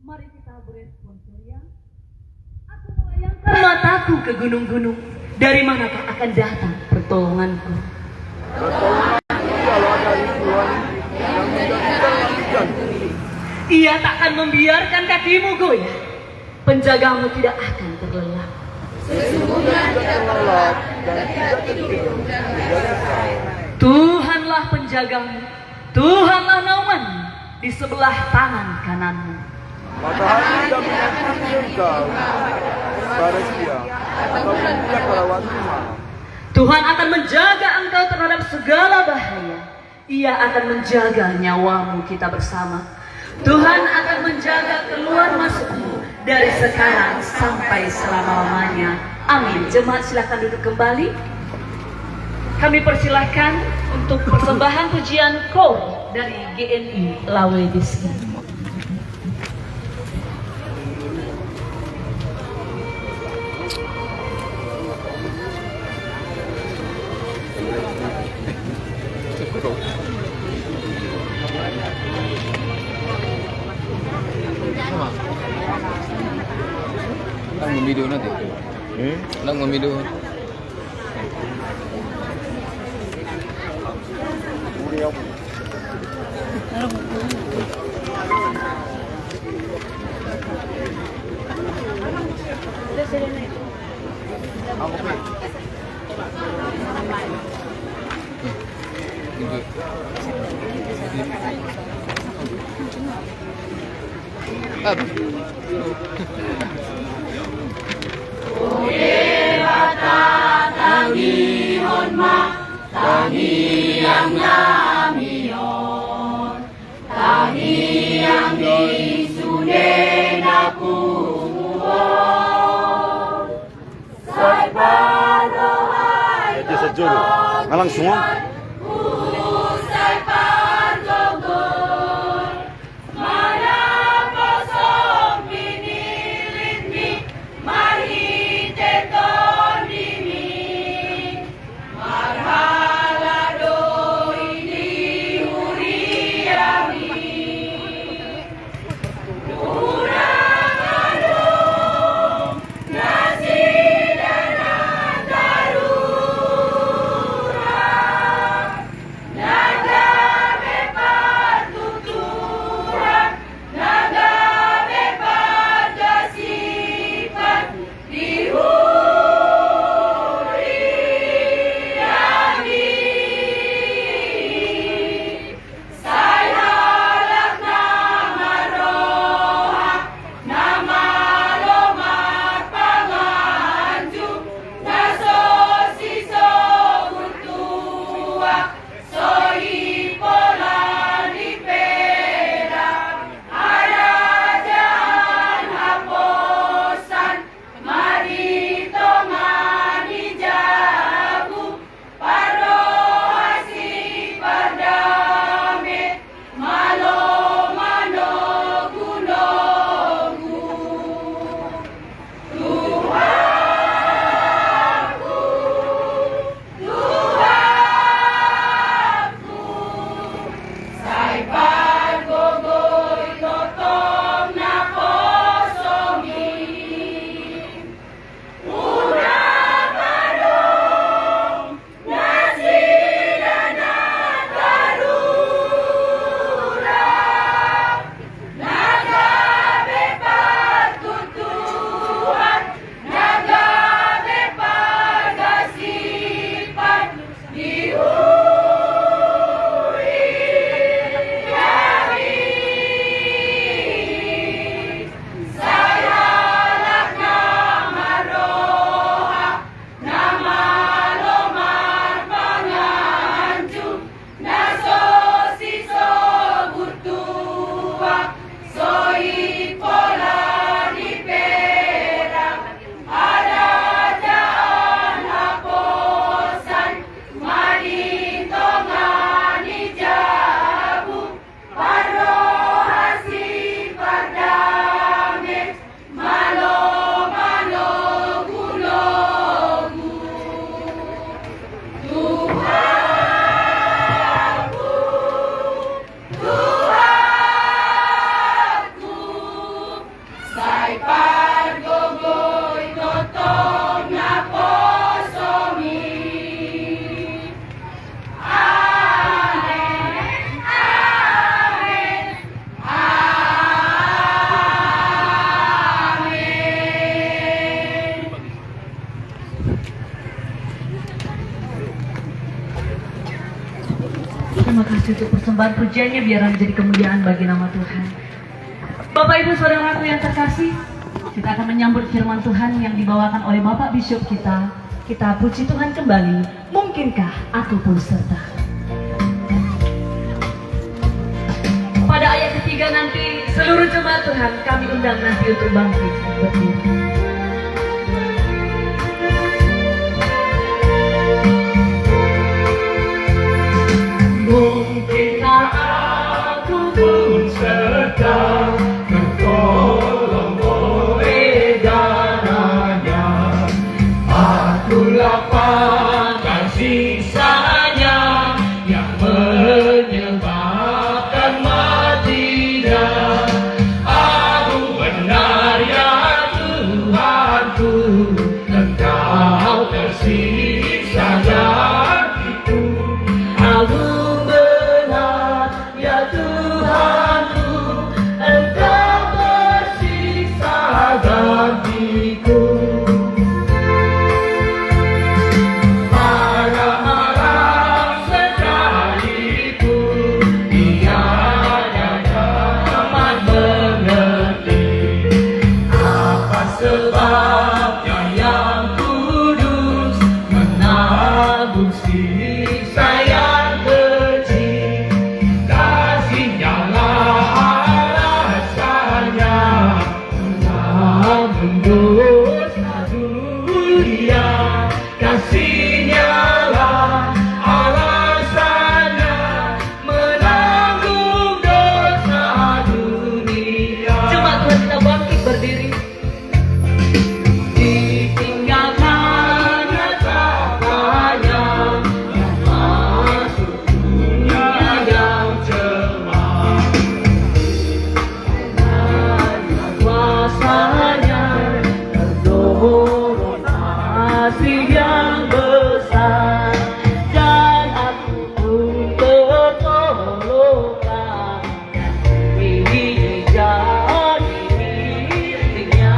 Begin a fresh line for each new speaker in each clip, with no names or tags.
Mari kita berespon ceria. Aku melayangkan mataku ke gunung-gunung. Dari manakah akan datang pertolonganku?
Pertolonganku kalau ada Tuhan yang menjadikan langit.
Ia tak akan membiarkan kakimu goyah. Penjagamu tidak akan terlelap.
Sesungguhnya tidak terlelap dan tidak tertidur.
Tuhanlah penjagamu. Tuhanlah naunganmu di sebelah tangan kananmu.
Matahari tidak menyakiti engkau pada siang ataupun tidak pada waktu malam.
Tuhan akan menjaga engkau terhadap segala bahaya. Ia akan menjaga nyawamu kita bersama. Tuhan akan menjaga keluar masukmu dari sekarang sampai selama-lamanya. Amin. Jemaat silakan duduk kembali. Kami persilahkan untuk persembahan pujian kor dari GNI Lawedeski.
Lang memvideo nanti. Lang memvideo. Apa?
Jadi sejuru, ngalang semua.
untuk persembahan pujiannya biar menjadi kemuliaan bagi nama Tuhan. Bapak Ibu Saudaraku yang terkasih, kita akan menyambut firman Tuhan yang dibawakan oleh Bapak Bishop kita. Kita puji Tuhan kembali. Mungkinkah aku pun serta? Pada ayat ketiga nanti seluruh jemaat Tuhan kami undang nanti untuk bangkit berdiri. Mungkinkah aku pun serta tertolong oleh darahnya. Aku lapangkan sisanya yang menyebabkan matinya. Aku benar ya Tuhanku, Engkau tersiksa itu. Aku benar ya Tuhanku, Engkau tersiksa gantiku. Marah-marah sekalipun tiada dapat mengerti apa sebabnya yang kudus menanggung siksa yang kecil. Kasihnya lah alasannya menanggung dosa dunia. Kasihnya lah alasannya menanggung dosa dunia. Jemaat Tuhan kita bangkit berdiri. Ditinggalkannya takanya yang masuk dunia yang cemas. Hanya kuasanya terdorong kasih yang besar, dan aku pun tertolonglah. Ini jadi miliknya,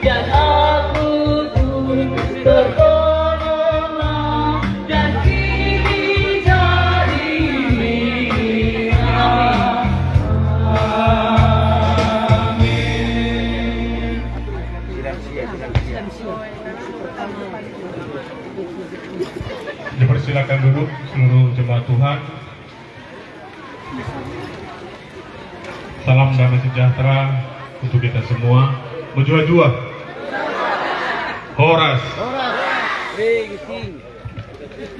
dan aku pun tertolonglah, dan kini jadi miliknya.
Dipersilakan duduk seluruh jemaat Tuhan. Salam damai sejahtera untuk kita semua. Menjua-jua. Horas.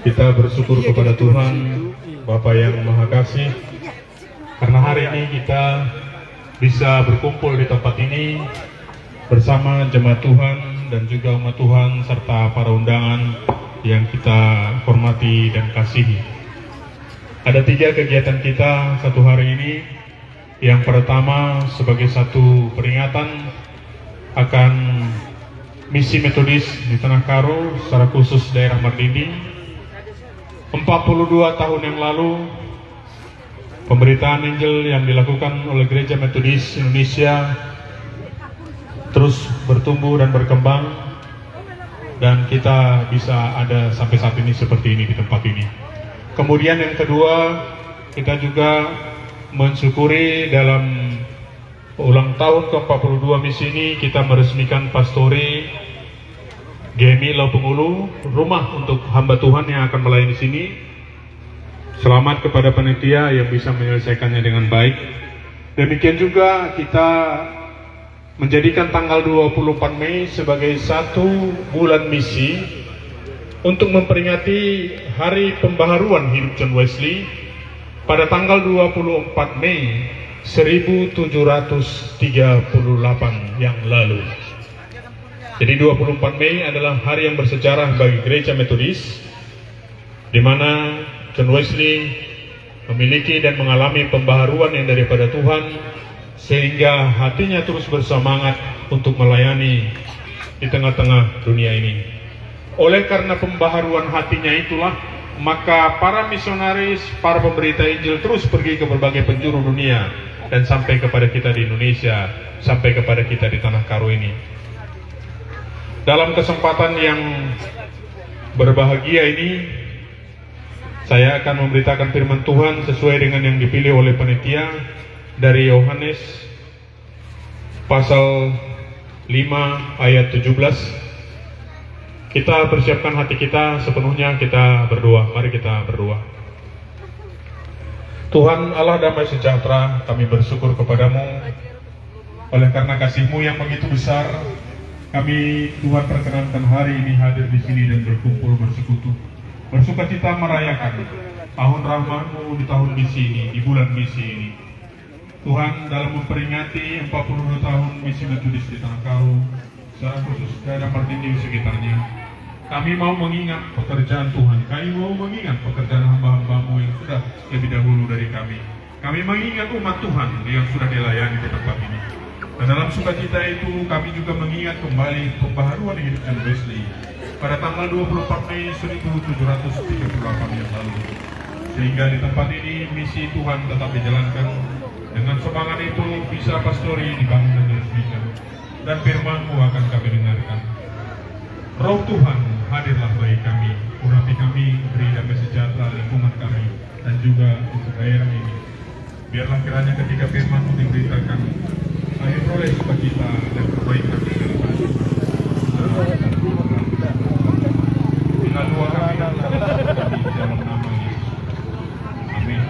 Kita bersyukur kepada Tuhan Bapa yang Maha Kasih, karena hari ini kita bisa berkumpul di tempat ini bersama jemaat Tuhan dan juga umat Tuhan serta para undangan yang kita hormati dan kasihi. Ada 3 kegiatan kita satu hari ini. Yang pertama sebagai satu peringatan akan misi metodis di Tanah Karo, secara khusus daerah Mardini. 42 tahun yang lalu pemberitaan Injil yang dilakukan oleh Gereja Metodis Indonesia terus bertumbuh dan berkembang, dan kita bisa ada sampai saat ini seperti ini di tempat ini. Kemudian yang kedua, kita juga mensyukuri dalam ulang tahun ke-42 misi ini kita meresmikan Pastori GMI Lampung Ulu, rumah untuk hamba Tuhan yang akan melayani di sini. Selamat kepada panitia yang bisa menyelesaikannya dengan baik. Demikian juga kita menjadikan tanggal 24 Mei sebagai satu bulan misi untuk memperingati Hari Pembaharuan Hidup John Wesley pada tanggal 24 Mei 1738 yang lalu. Jadi 24 Mei adalah hari yang bersejarah bagi Gereja Metodis, di mana John Wesley memiliki dan mengalami pembaharuan yang daripada Tuhan, sehingga hatinya terus bersemangat untuk melayani di tengah-tengah dunia ini. Oleh karena pembaharuan hatinya itulah, maka para misionaris, para pemberita Injil terus pergi ke berbagai penjuru dunia dan sampai kepada kita di Indonesia, sampai kepada kita di Tanah Karo ini. Dalam kesempatan yang berbahagia ini, Saya akan memberitakan firman Tuhan sesuai dengan yang dipilih oleh panitia dari Yohanes pasal 5 ayat 17. Kita persiapkan hati kita sepenuhnya, kita berdoa. Mari kita berdoa. Tuhan Allah damai sejahtera, kami bersyukur kepadamu oleh karena kasih-Mu yang begitu besar. Kami Tuhan perkenankan hari ini hadir di sini dan berkumpul bersekutu, bersukacita merayakan tahun rahmat-Mu di tahun misi ini, di bulan misi ini. Tuhan, dalam memperingati 42 tahun misi metodis di Tanah Karo, secara khusus daerah Martini sekitarnya, kami mau mengingat pekerjaan Tuhan, kami mau mengingat pekerjaan hamba-hamba-Mu yang sudah lebih dahulu dari kami. Kami mengingat umat Tuhan yang sudah dilayani di tempat ini. Dan dalam sukacita itu kami juga mengingat kembali pembaharuan hidup John Wesley pada tanggal 24 Mei 1738 yang lalu. Sehingga di tempat ini misi Tuhan tetap dijalankan. Dengan semangat itu bisa pastori dibangun dan diresmikan. Dan firman-Mu akan kami dengarkan. Roh Tuhan hadirlah bagi kami, urapi kami, beri damai sejahtera lingkungan kami dan juga untuk daerah ini. Biarlah kiranya ketika firman-Mu diberitakan, kami peroleh sukacita dan kebaikan di dalam hati. Bila doa kami dan dalam nama Yesus. Amin.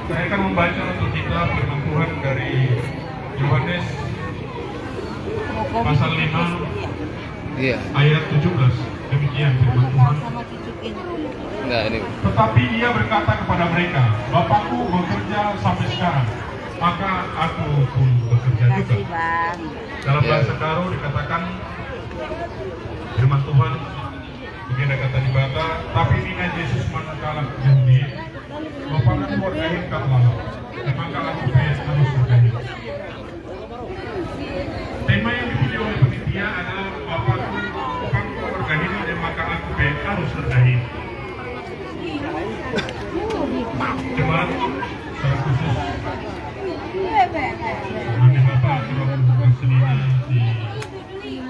Saya akan membaca untuk kita firman Tuhan dari Yohanes pasal 5 ayat 17. Demikian firman Tuhan.
Enggak, ini.
Tetapi ia berkata kepada mereka, Bapakku bekerja sampai sekarang, maka aku pun bekerja juga. Dalam bahasa Karo dikatakan firman Tuhan begini kata dibaca, tapi ini Yesus manakala jadi Bapak kan buat kahit kalah, maka aku harus berkahit. Tema yang dipilih oleh panitia adalah Bapakku berkahit dan maka aku harus berkahit. Jemaat secara khusus nanti Bapak sudah melakukan seminar di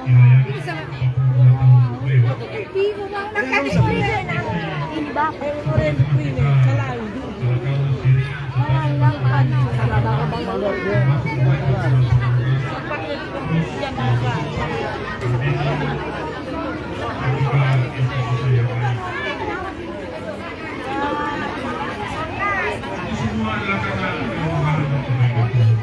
wilayah semua adalah karena kemurahan dan kebaikan Tuhan.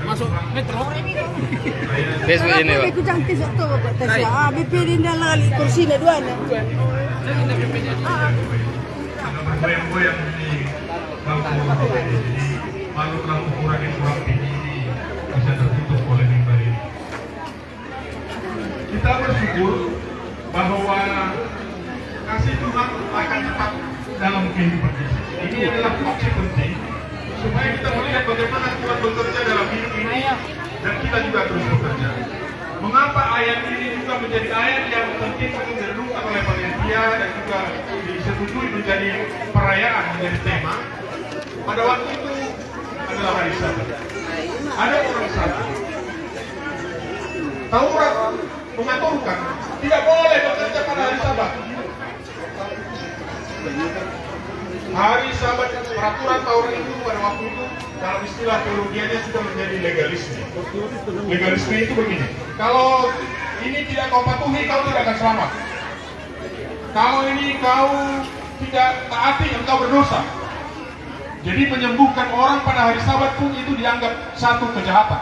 Masuk metro. Facebook ini, Pak.
Aku cantik satu Bapak Tasya. BP Rinda lali kursi na dua na.
Bergoyang-goyang di bangku jadi makhluk ukuran yang kurang tinggi ini bisa tertutup oleh mimbar ini. Kita bersyukur bahwa kasih Tuhan akan tetap dalam kehidupan kita. Ini adalah kunci penting supaya kita melihat bagaimana Tuhan bekerja dalam hidup ini dan kita juga terus bekerja. Mengapa ayat ini juga menjadi ayat yang penting untuk direnungkan oleh panitia dan juga disetujui menjadi perayaan, menjadi tema? Pada waktu itu adalah hari Sabat. Ada orang Sabat. Taurat mengaturkan tidak boleh bekerja pada hari Sabat. Hari Sabat, peraturan Taurat itu pada waktu itu dalam istilah teologianya sudah menjadi legalisme. Legalisme itu begini, kalau ini tidak kau patuhi, kau tidak akan selamat. Kalau ini kau tidak taati, engkau berdosa. Jadi menyembuhkan orang pada hari Sabat pun itu dianggap satu kejahatan.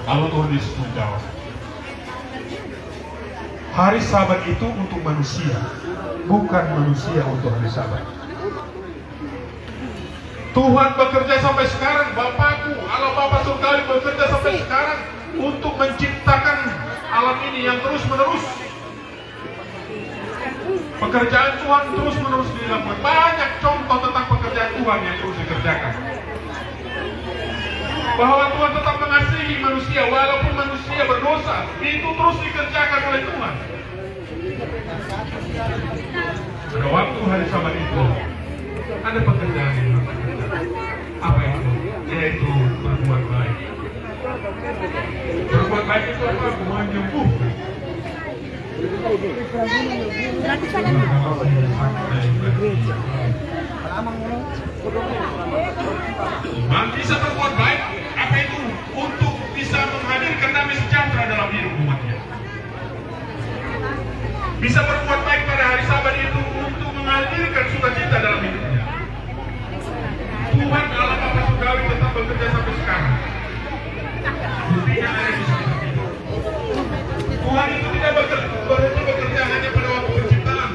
Lalu Tuhan Yesus menjawab, hari Sabat itu untuk manusia, bukan manusia untuk hari Sabat. Tuhan bekerja sampai sekarang, Bapakku, Allah Bapa surgawi bekerja sampai sekarang untuk menciptakan alam ini yang terus menerus. Pekerjaan Tuhan terus menerus dilakukan. Banyak contoh tentang pekerjaan Tuhan yang terus dikerjakan. bahwa Tuhan tetap mengasihi manusia walaupun manusia berdosa. Itu terus dikerjakan oleh Tuhan. Pada waktu hari Sabat itu ada pekerjaan yang harus dikerjakan. Apa itu? Yaitu berbuat baik. Berbuat baik itu apa? Menyembuhkan. Bisa berbuat baik, apa itu? Untuk bisa menghadirkan damai sejahtera dalam hidup umatnya. Bisa berbuat baik pada hari Sabat itu untuk menghadirkan sukacita dalam hidupnya. Tuhan Allah Bapa Surgawi tetap bekerja sampai sekarang. Buktinya ada di sekitar kita. Tuhan itu tidak berhenti bekerja hanya pada waktu penciptaan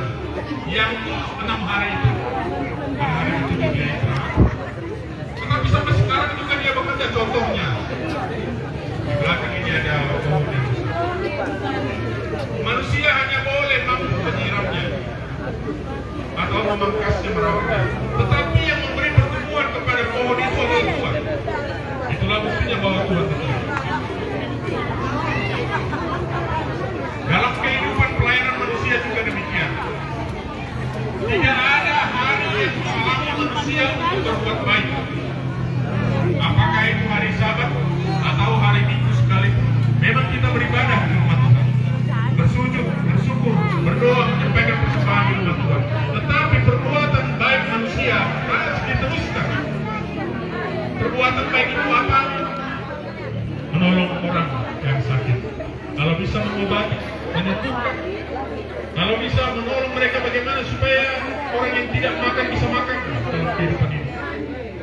yang 6 hari itu. Pada hari itu dia istirahat. Tetapi sampai sekarang juga dia bekerja. Contohnya di belakang ini ada pohon. Manusia hanya boleh mampu menyiramnya atau memangkasnya, merawatnya. Tetapi yang memberi pertumbuhan kepada pohon itu adalah Tuhan. Itulah buktinya bahwa Tuhan betul. Dalam kehidupan pelayanan manusia juga demikian. Tidak ada hari yang dialami manusia untuk berbuat baik. Apakah itu hari Sabat atau hari Minggu sekalipun. Memang kita beribadah di rumah Tuhan, bersujud, bersyukur, berdoa, menyampaikan persembahan di rumah Tuhan. Tetapi perbuatan baik manusia harus diteruskan. Perbuatan baik itu apa? Menolong orang yang sakit. Kalau bisa mengobati, menyembuhkan. Kalau bisa menolong mereka bagaimana supaya orang yang tidak makan bisa makan dalam kehidupan ini.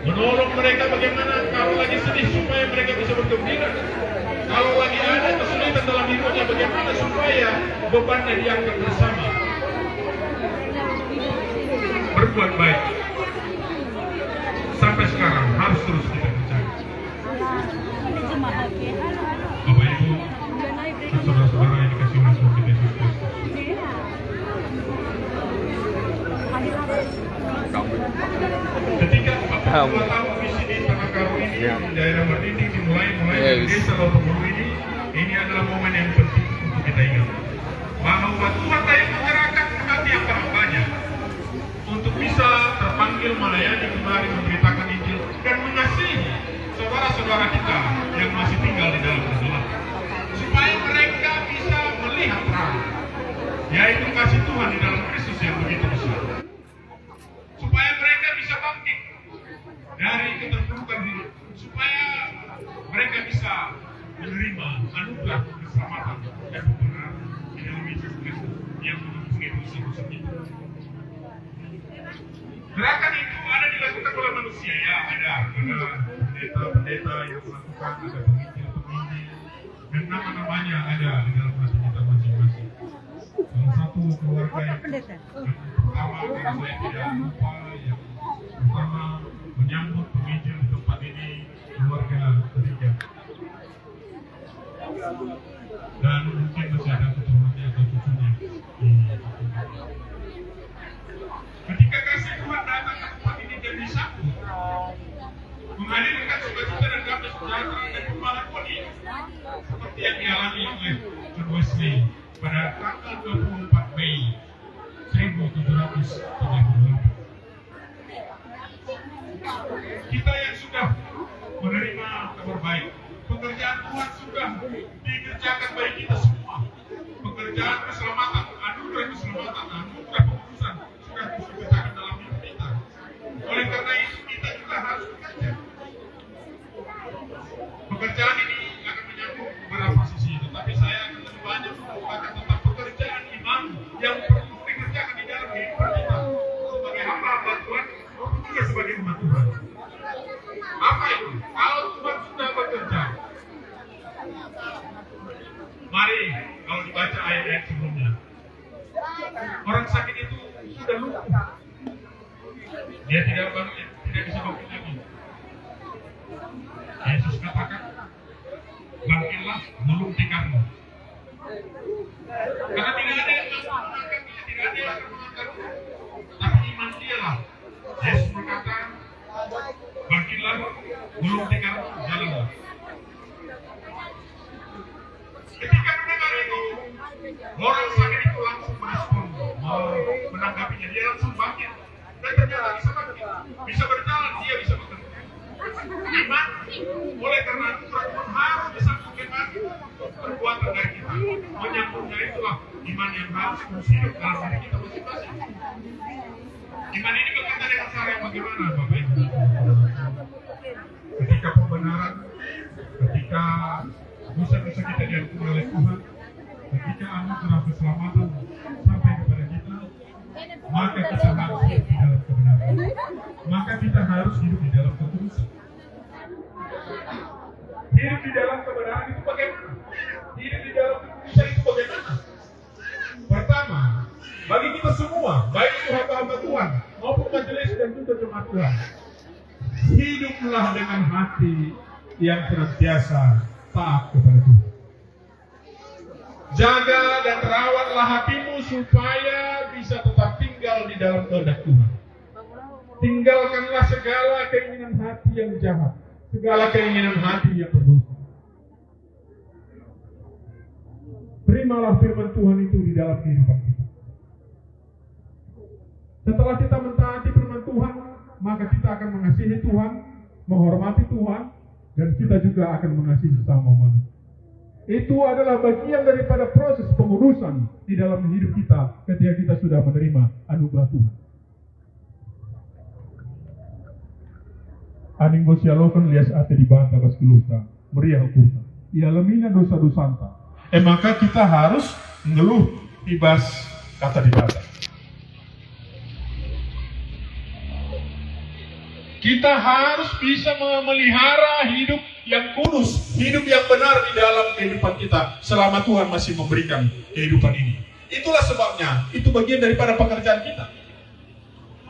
Menolong mereka bagaimana kalau lagi sedih supaya mereka bisa bergembira. Kalau lagi ada kesulitan dalam hidupnya bagaimana supaya bebannya diangkat bersama. Berbuat baik sampai sekarang harus terus kita kerjakan. Bapak Ibu, saudara-saudara yang dikasihi oleh Tuhan kita Yesus Kristus. Ketika 42 tahun misi di Tanah ini, di daerah Merdinding dimulai dari desa Lotoguru ini adalah momen yang penting untuk kita ingat bahwa Tuhan yang menggerakkan hati yang hambanya untuk bisa terpanggil melayani kemari memberitakan Injil dan mengasihi saudara-saudara kita yang masih tinggal di dalam kegelapan, supaya mereka bisa melihat terang, yaitu kasih Tuhan di dalam Kristus yang begitu besar, supaya mereka bisa bangkit dari keterpurukan hidup, supaya mereka bisa menerima anugerah keselamatan dan kebenaran di dalam Yesus Kristus yang menghapuskan dosa-dosa kita. Gerakan itu ada dilakukan oleh manusia, ya, ada pendeta-pendeta yang melakukan, ada penginjil, dan nama-namanya ada di dalam hati kita masing-masing. Salah satu keluarga yang pertama yang saya tidak lupa, yang pertama menyambut penginjil di tempat ini, keluarga ketiga. Dan mungkin masih ada keturunannya atau cucunya. Ketika kasih Tuhan datang ke tempat ini dan disambut, menghadirkan sukacita dan damai sejahtera dan kemalahan ini, seperti yang dialami oleh John Wesley pada tanggal 24 Mei 1738. Kita yang sudah menerima kabar baik, pekerjaan Tuhan sudah dikerjakan bagi kita semua. Pekerjaan keselamatan, anugerah keselamatan, anugerah pengurusan sudah dikerjakan dalam hidup kita. Oleh karena itu kita juga harus bekerja. Pekerjaan ini akan menyambung beberapa sisi, tetapi saya akan lebih banyak mengungkapkan tentang pekerjaan iman yang perlu dikerjakan di dalam kehidupan kita sebagai hamba Tuhan, maupun juga sebagai umat Tuhan. Apa itu? Kalau Tuhan sudah bekerja, mari kalau dibaca ayat-ayat sebelumnya, orang sakit itu sudah lumpuh, dia tidak bisa bangkit lagi. Yesus katakan, bangkitlah, gulung tikarmu. Karena tidak ada yang mampu mengangkatnya, tidak ada yang akan mengangkatnya, tapi iman dialah. Yesus berkata, bangkitlah, gulung tikar, jalanlah. Orang sakit itu langsung merespon, menanggapinya, dia langsung bangkit. Dan ternyata bisa bangkit, bisa berjalan, dia bisa bekerja. Iman, oleh karena itu Tuhan harus disambung dengan perbuatan dari kita. Menyambungnya itulah iman yang harus hidup dalam diri kita masing-masing. Iman ini berkaitan dengan cara yang bagaimana, Bapak Ibu? Ketika pembenaran, ketika dosa-dosa kita diampuni oleh Tuhan, ketika anugerah keselamatan sampai kepada kita, maka kita harus hidup di dalam kebenaran. Maka kita harus hidup di dalam ketulusan. Hidup di dalam kebenaran itu bagaimana? Hidup di dalam ketulusan itu bagaimana? Pertama, bagi kita semua, baik itu hamba-hamba Tuhan maupun majelis dan juga jemaat Tuhan, hiduplah dengan hati yang senantiasa taat kepada Tuhan. Jaga dan rawatlah hatimu supaya bisa tetap tinggal di dalam kehendak Tuhan. Tinggalkanlah segala keinginan hati yang jahat, segala keinginan hati yang berdosa. Terimalah firman Tuhan itu di dalam kehidupan kita. Setelah kita mentaati firman Tuhan, maka kita akan mengasihi Tuhan, menghormati Tuhan, dan kita juga akan mengasihi sesama manusia. Itu adalah bagian daripada proses pengudusan di dalam hidup kita ketika kita sudah menerima anugerah Tuhan. Aning gosialokan lias ate di banta bas keluta, meriah hukumta. Ia lemina dosa-dosanta. Maka kita harus ngeluh ibas kata di banta. Kita harus bisa memelihara hidup yang kudus, hidup yang benar di dalam kehidupan kita selama Tuhan masih memberikan kehidupan ini. Itulah sebabnya, itu bagian daripada pekerjaan kita.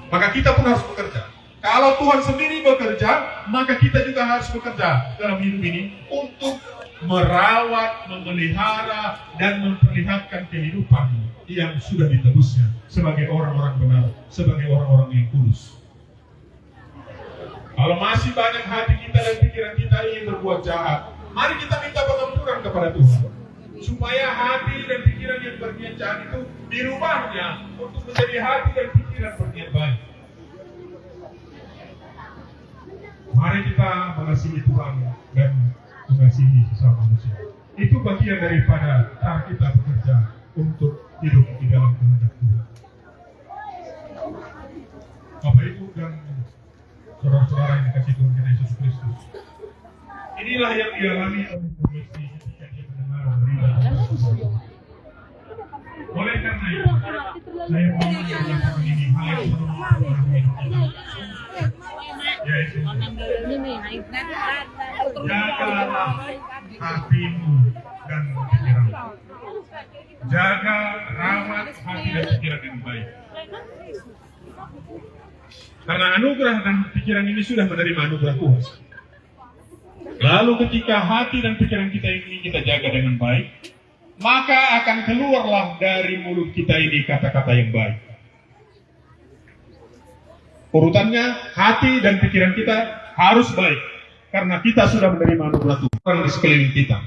Maka kita pun harus bekerja. Kalau Tuhan sendiri bekerja, maka kita juga harus bekerja dalam hidup ini untuk merawat, memelihara, dan memperlihatkan kehidupan yang sudah ditebusnya sebagai orang-orang benar, sebagai orang-orang yang kudus. Kalau masih banyak hati kita dan pikiran kita ingin berbuat jahat, mari kita minta pengampunan kepada Tuhan. Supaya hati dan pikiran yang berniat jahat itu dirubahnya untuk menjadi hati dan pikiran berniat baik. Mari kita mengasihi Tuhan dan mengasihi sesama manusia. Itu bagian daripada cara kita bekerja untuk hidup di dalam kehendak Tuhan. Bapak Ibu dan saudara-saudara yang dikasih Tuhan kita Yesus Kristus, inilah yang dialami oleh Mesias ketika dia mendengar berita. Oleh karena itu, saya mau mengatakan ini hal yang perlu dalam hidup kita, yaitu jagalah hatimu dan pikiranmu. Jaga, rawat hati dan pikiran yang baik. Karena anugerah dan pikiran ini sudah menerima anugerah Tuhan. Lalu ketika hati dan pikiran kita ini kita jaga dengan baik, maka akan keluarlah dari mulut kita ini kata-kata yang baik. Urutannya, hati dan pikiran kita harus baik, karena kita sudah menerima anugerah Tuhan di sekeliling kita.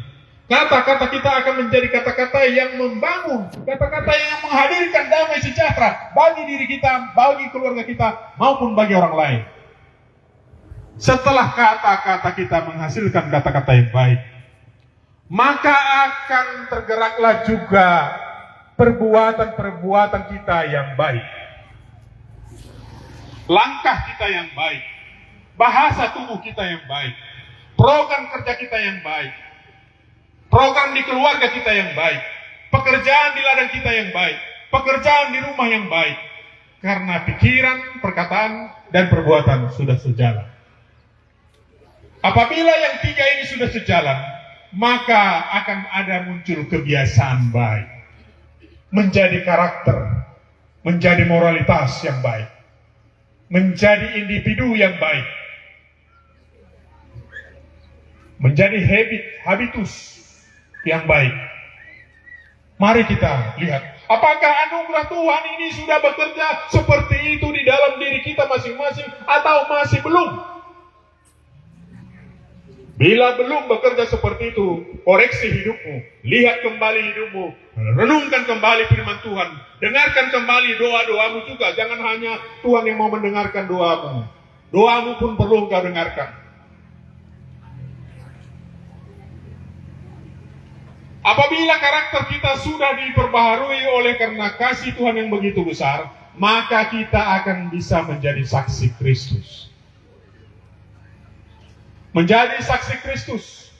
Kata-kata kita akan menjadi kata-kata yang membangun, kata-kata yang menghadirkan damai sejahtera bagi diri kita, bagi keluarga kita, maupun bagi orang lain. Setelah kata-kata kita menghasilkan kata-kata yang baik, maka akan tergeraklah juga perbuatan-perbuatan kita yang baik. Langkah kita yang baik, bahasa tubuh kita yang baik, program kerja kita yang baik, program di keluarga kita yang baik, pekerjaan di ladang kita yang baik, pekerjaan di rumah yang baik. Karena pikiran, perkataan, dan perbuatan sudah sejalan. Apabila yang tiga ini sudah sejalan, maka akan ada muncul kebiasaan baik, menjadi karakter, menjadi moralitas yang baik, menjadi individu yang baik, menjadi habitus yang baik. Mari kita lihat, apakah anugerah Tuhan ini sudah bekerja seperti itu di dalam diri kita masing-masing atau masih belum? Bila belum bekerja seperti itu, koreksi hidupmu, lihat kembali hidupmu, renungkan kembali firman Tuhan, dengarkan kembali doa-doamu juga. Jangan hanya Tuhan yang mau mendengarkan doamu, doamu pun perlu kau dengarkan. Apabila karakter kita sudah diperbaharui oleh karena kasih Tuhan yang begitu besar, maka kita akan bisa menjadi saksi Kristus. Menjadi saksi Kristus.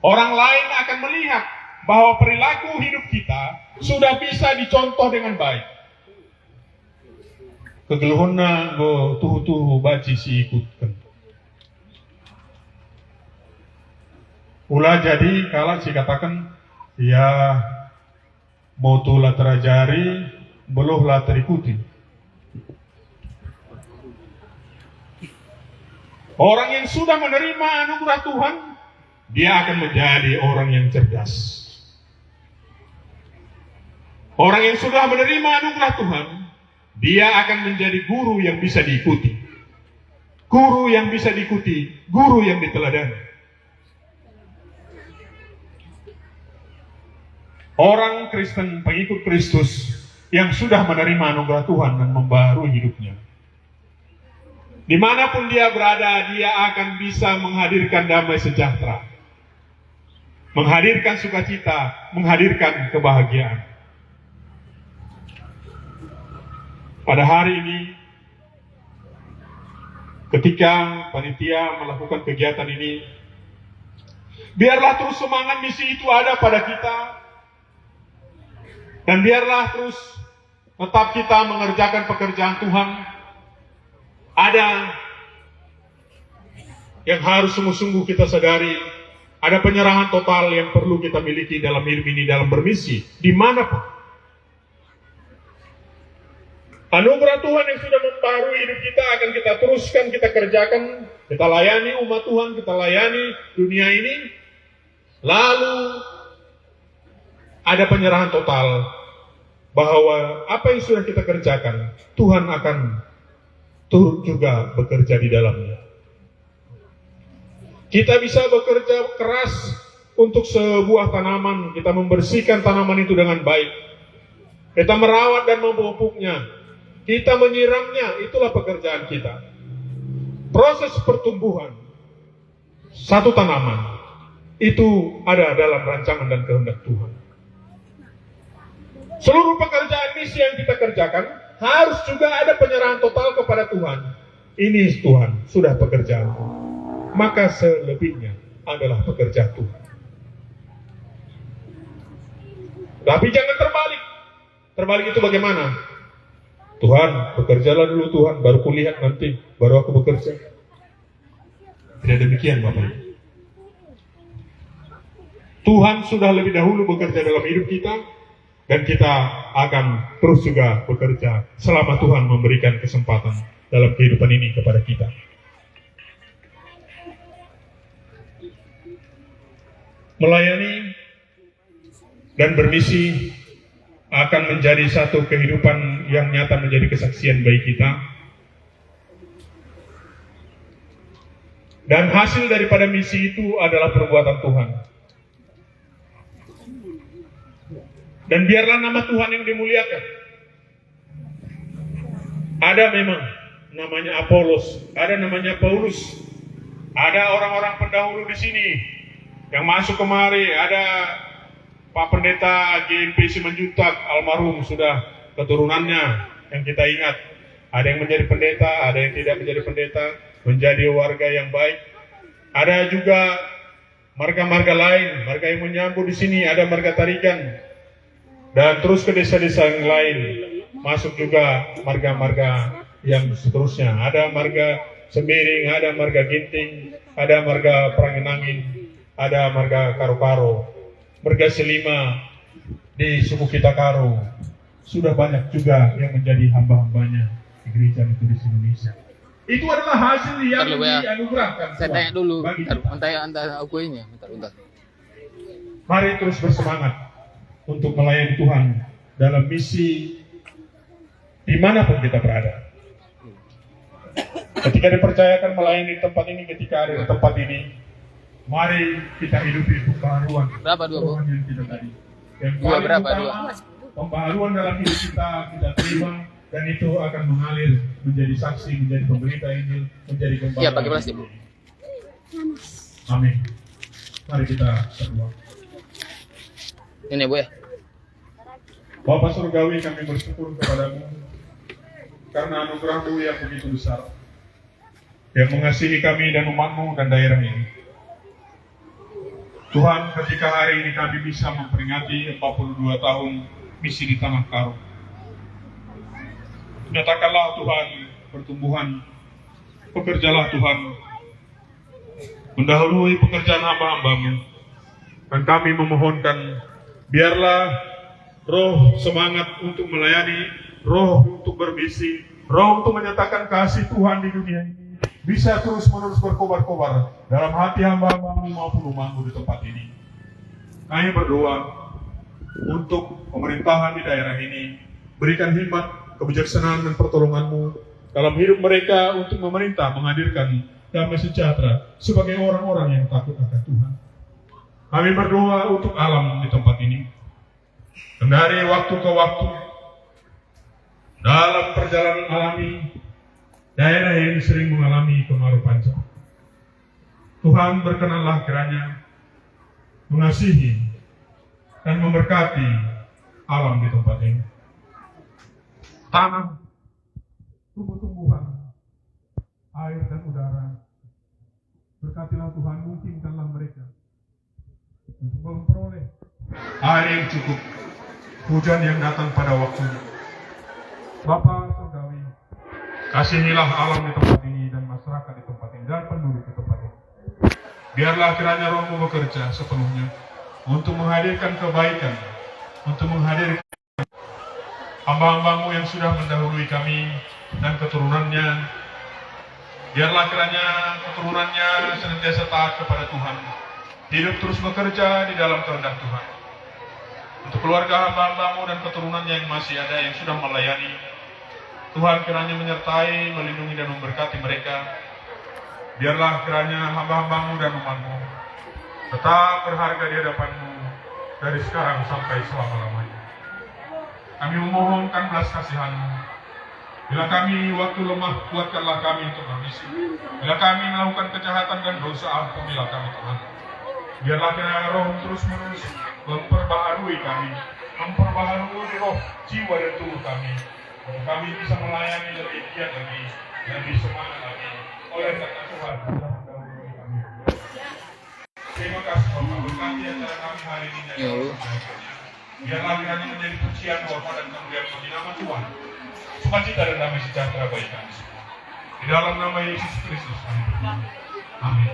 Orang lain akan melihat bahwa perilaku hidup kita sudah bisa dicontoh dengan baik. Kegeluhuna go tuhu-tuhu baci si ikutkan. Ulah jadi kalau si katakan ya mau tulah terajari beluhlah terikuti. Orang yang sudah menerima anugerah Tuhan, dia akan menjadi orang yang cerdas. Orang yang sudah menerima anugerah Tuhan, dia akan menjadi guru yang bisa diikuti. Guru yang bisa diikuti, guru yang diteladani. Orang Kristen, pengikut Kristus yang sudah menerima anugerah Tuhan dan membaharui hidupnya, dimanapun dia berada, dia akan bisa menghadirkan damai sejahtera, menghadirkan sukacita, menghadirkan kebahagiaan. Pada hari ini, ketika panitia melakukan kegiatan ini, biarlah terus semangat misi itu ada pada kita, dan biarlah terus tetap kita mengerjakan pekerjaan Tuhan. Ada yang harus sungguh-sungguh kita sadari, ada penyerahan total yang perlu kita miliki dalam hidup ini, dalam bermisi, dimanapun. Anugerah Tuhan yang sudah membaharui hidup kita akan kita teruskan, kita kerjakan, kita layani umat Tuhan, kita layani dunia ini. Lalu ada penyerahan total bahwa apa yang sudah kita kerjakan, Tuhan akan turut juga bekerja di dalamnya. Kita bisa bekerja keras untuk sebuah tanaman, kita membersihkan tanaman itu dengan baik. Kita merawat dan memupuknya, kita menyiramnya, itulah pekerjaan kita. Proses pertumbuhan satu tanaman itu ada dalam rancangan dan kehendak Tuhan. Seluruh pekerjaan misi yang kita kerjakan harus juga ada penyerahan total kepada Tuhan. Ini Tuhan, sudah pekerjaan. Maka selebihnya adalah pekerjaan Tuhan. Tapi jangan terbalik. Terbalik itu bagaimana? Tuhan, bekerjalah dulu Tuhan, baru kulihat nanti, baru aku bekerja. Tidak demikian Bapak Ibu. Tuhan sudah lebih dahulu bekerja dalam hidup kita, dan kita akan terus juga bekerja selama Tuhan memberikan kesempatan dalam kehidupan ini kepada kita. Melayani dan bermisi akan menjadi satu kehidupan yang nyata, menjadi kesaksian bagi kita. Dan hasil daripada misi itu adalah perbuatan Tuhan. Dan biarlah nama Tuhan yang dimuliakan. Ada memang namanya Apolos, ada namanya Paulus, ada orang-orang pendahulu di sini yang masuk kemari, ada Pak Pendeta GMP Simanjuntak almarhum, sudah keturunannya yang kita ingat. Ada yang menjadi pendeta, ada yang tidak menjadi pendeta, menjadi warga yang baik. Ada juga marga-marga lain, marga yang menyambut di sini, ada marga Tarigan. Dan terus ke desa-desa yang lain, masuk juga marga-marga yang seterusnya. Ada marga Sembiring, ada marga Ginting, ada marga Prangenangin, ada marga Karo-Karo, marga Selima di suku kita Karo. Sudah banyak juga yang menjadi hamba-hambanya di Gereja Metodis Indonesia. Itu adalah hasil yang dianugerahkan.
Saya tanya dulu,
bagi kita.
antara aku ini, bentar.
Mari terus bersemangat untuk melayani Tuhan dalam misi dimanapun kita berada. Ketika dipercayakan melayani di tempat ini, ketika ada di tempat ini, Mari kita hidupi pembaharuan.
Berapa dua, Bu?
Yang kita tadi. Yang
Dua
paling
berapa,
utama,
dua?
pembaharuan dalam hidup kita terima, dan itu akan mengalir menjadi saksi, menjadi pemberita Injil, menjadi gembala.
Iya, pakai plastik, Bu.
Amin. Mari kita berdoa.
Ini, Bu ya.
Bapa Surgawi, kami bersyukur kepadamu karena anugerah-Mu yang begitu besar, yang mengasihi kami dan umat-Mu dan daerah ini. Tuhan, ketika hari ini kami bisa memperingati 42 tahun misi di Tanah Karo, nyatakanlah Tuhan pertumbuhan, pekerjalah Tuhan, mendahului pekerjaan hamba-hamba-Mu, dan kami memohonkan, biarlah roh semangat untuk melayani, roh untuk bermisi, roh untuk menyatakan kasih Tuhan di dunia ini bisa terus-menerus berkobar-kobar dalam hati hamba-hamba-Mu maupun umat-Mu di tempat ini. Kami berdoa untuk pemerintahan di daerah ini, berikan hikmat, kebijaksanaan dan pertolongan-Mu dalam hidup mereka untuk memerintah menghadirkan damai sejahtera sebagai orang-orang yang takut akan Tuhan. Kami berdoa untuk alam di tempat ini. Dan dari waktu ke waktu, dalam perjalanan alami, daerah ini sering mengalami kemarau panjang. Tuhan berkenanlah kiranya mengasihi dan memberkati alam di tempat ini. Tanah, tumbuh-tumbuhan, air dan udara, berkatilah Tuhan, mungkinkanlah mereka untuk memperoleh air yang cukup, hujan yang datang pada waktunya. Bapa Surgawi, kasihilah alam di tempat ini dan masyarakat di tempat ini dan penduduk di tempat ini. Biarlah kiranya Roh-Mu bekerja sepenuhnya untuk menghadirkan kebaikan, untuk menghadirkan hamba-hamba-Mu yang sudah mendahului kami dan keturunannya. Biarlah kiranya keturunannya senantiasa taat kepada Tuhan, hidup terus bekerja di dalam kehendak Tuhan. Untuk keluarga hamba-hamba-Mu dan keturunannya yang masih ada yang sudah melayani, Tuhan kiranya menyertai, melindungi dan memberkati mereka. Biarlah kiranya hamba-hamba-Mu dan umat-Mu tetap berharga di hadapan-Mu dari sekarang sampai selama-lamanya. Kami memohonkan belas kasihan-Mu. Bila kami waktu lemah, kuatkanlah kami untuk bermisi. Bila kami melakukan kejahatan dan dosa, ampunilah kami Tuhan. Biarlah kiranya Roh terus-menerus memperbaharui kami, memperbaharui roh, jiwa dan tubuh kami, untuk kami bisa melayani lebih giat lagi, lebih semangat lagi, oleh karena Tuhan telah mendahului kami. Terima kasih Bapak, berkati acara kami hari ini dan biarlah kiranya menjadi pujian, hormat dan kemuliaan bagi nama Tuhan, sukacita dan damai sejahtera bagi kami. Di dalam nama Yesus Kristus kami berdoa. Amin.